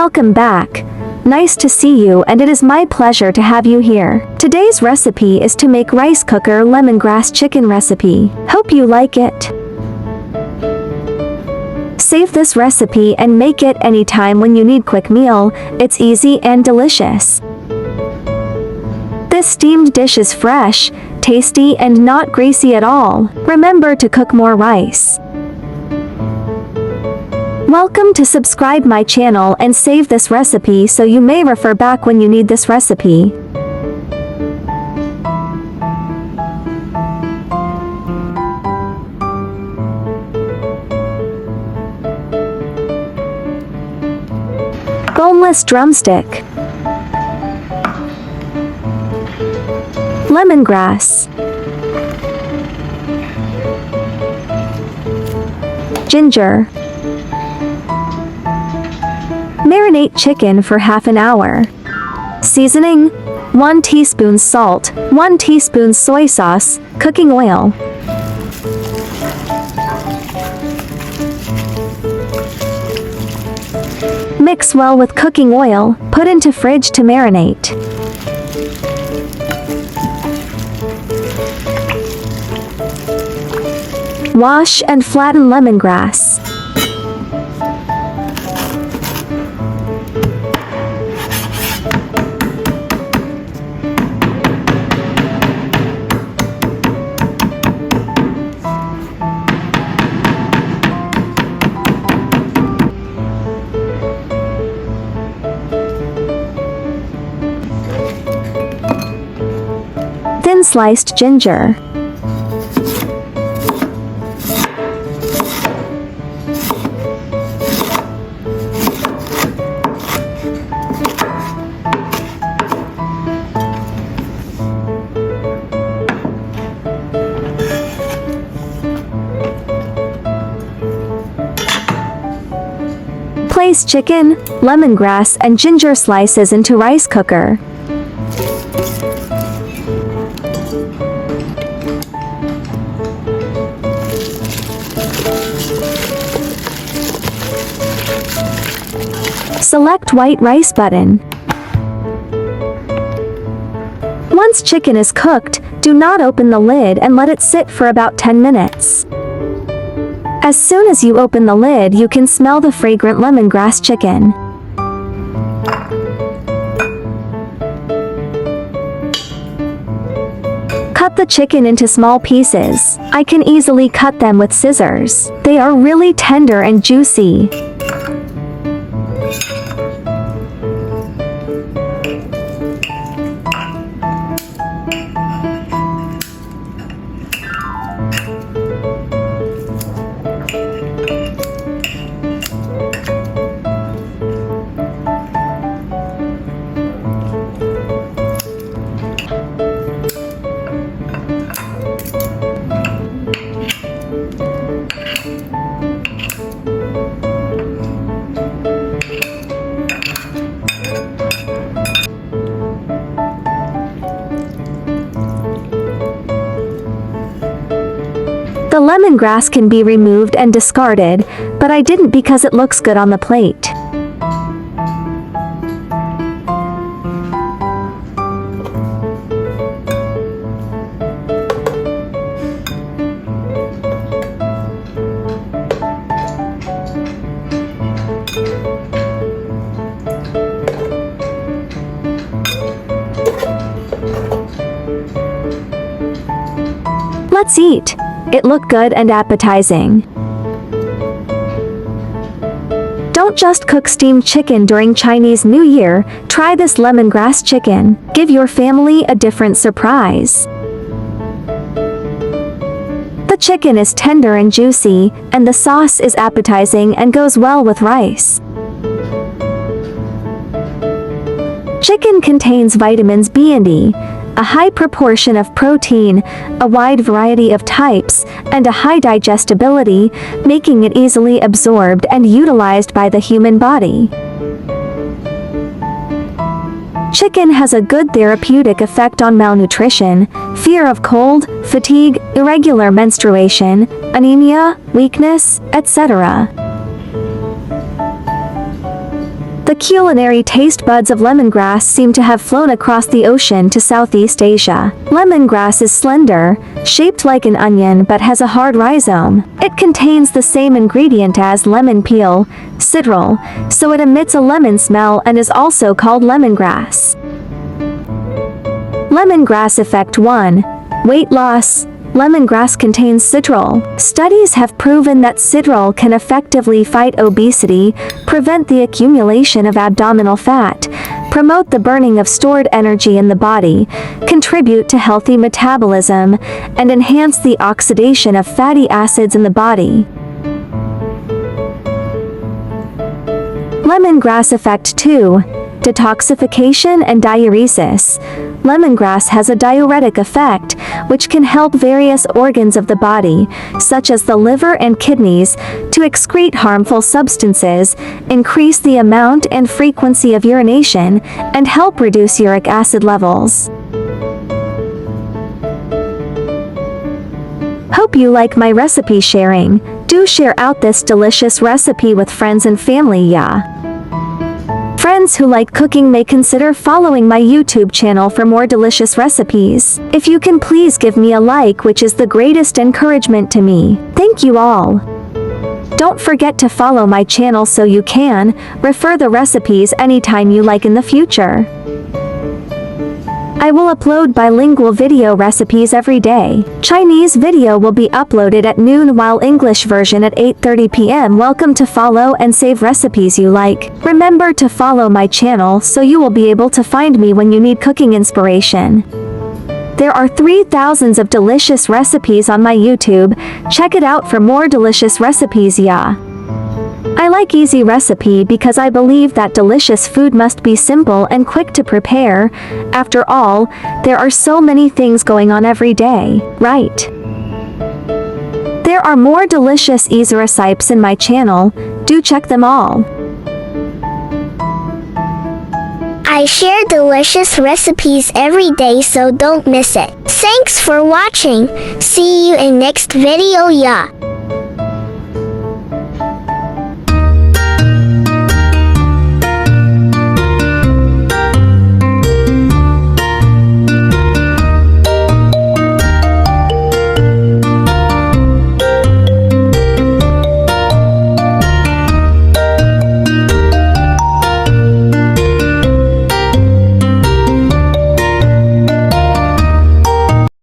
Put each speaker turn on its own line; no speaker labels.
Welcome back. Nice to see you, and it is my pleasure to have you here. Today's recipe is to make rice cooker lemongrass chicken recipe. Hope you like it. Save this recipe and make it anytime when you need quick meal. It's easy and delicious. This steamed dish is fresh, tasty, and not greasy at all. Remember to cook more rice. Welcome to subscribe my channel and save this recipe so you may refer back when you need this recipe. Boneless drumstick. Lemongrass. Ginger. Marinate chicken for half an hour. Seasoning: 1 teaspoon salt, 1 teaspoon soy sauce, cooking oil. Mix well with cooking oil, put into fridge to marinate. Wash and flatten lemongrass. Thin sliced ginger. Place chicken, lemongrass, and ginger slices into rice cooker. Select white rice button. Once chicken is cooked, do not open the lid and let it sit for about 10 minutes. As soon as you open the lid, you can smell the fragrant lemongrass chicken. Cut the chicken into small pieces. I can easily cut them with scissors. They are really tender and juicy. The lemongrass can be removed and discarded, but I didn't because it looks good on the plate. Let's eat. It looked good and appetizing. Don't just cook steamed chicken during Chinese New Year, try this lemongrass chicken. Give your family a different surprise. The chicken is tender and juicy, and the sauce is appetizing and goes well with rice. Chicken contains vitamins B and E, a high proportion of protein, a wide variety of types, and a high digestibility, making it easily absorbed and utilized by the human body. Chicken has a good therapeutic effect on malnutrition, fear of cold, fatigue, irregular menstruation, anemia, weakness, etc. The culinary taste buds of lemongrass seem to have flown across the ocean to Southeast Asia. Lemongrass is slender, shaped like an onion but has a hard rhizome. It contains the same ingredient as lemon peel, citral, so it emits a lemon smell and is also called lemongrass. Lemongrass Effect 1. Weight loss. Lemongrass contains citral. Studies have proven that citral can effectively fight obesity, prevent the accumulation of abdominal fat, promote the burning of stored energy in the body, contribute to healthy metabolism, and enhance the oxidation of fatty acids in the body. Lemongrass Effect 2. Detoxification and diuresis. Lemongrass has a diuretic effect, which can help various organs of the body, such as the liver and kidneys, to excrete harmful substances, increase the amount and frequency of urination, and help reduce uric acid levels. Hope you like my recipe sharing. Do share out this delicious recipe with friends and family, yeah. Friends who like cooking may consider following my YouTube channel for more delicious recipes. If you can, please give me a like, which is the greatest encouragement to me. Thank you all. Don't forget to follow my channel so you can refer the recipes anytime you like in the future. I will upload bilingual video recipes every day. Chinese video will be uploaded at noon while English version at 8:30 p.m. Welcome to follow and save recipes you like. Remember to follow my channel so you will be able to find me when you need cooking inspiration. There are 3,000 of delicious recipes on my YouTube. Check it out for more delicious recipes, yeah. I like easy recipe because I believe that delicious food must be simple and quick to prepare. After all, there are so many things going on every day, right? There are more delicious easy recipes in my channel. Do check them all.
I share delicious recipes every day, so don't miss it. Thanks for watching. See you in next video, yeah.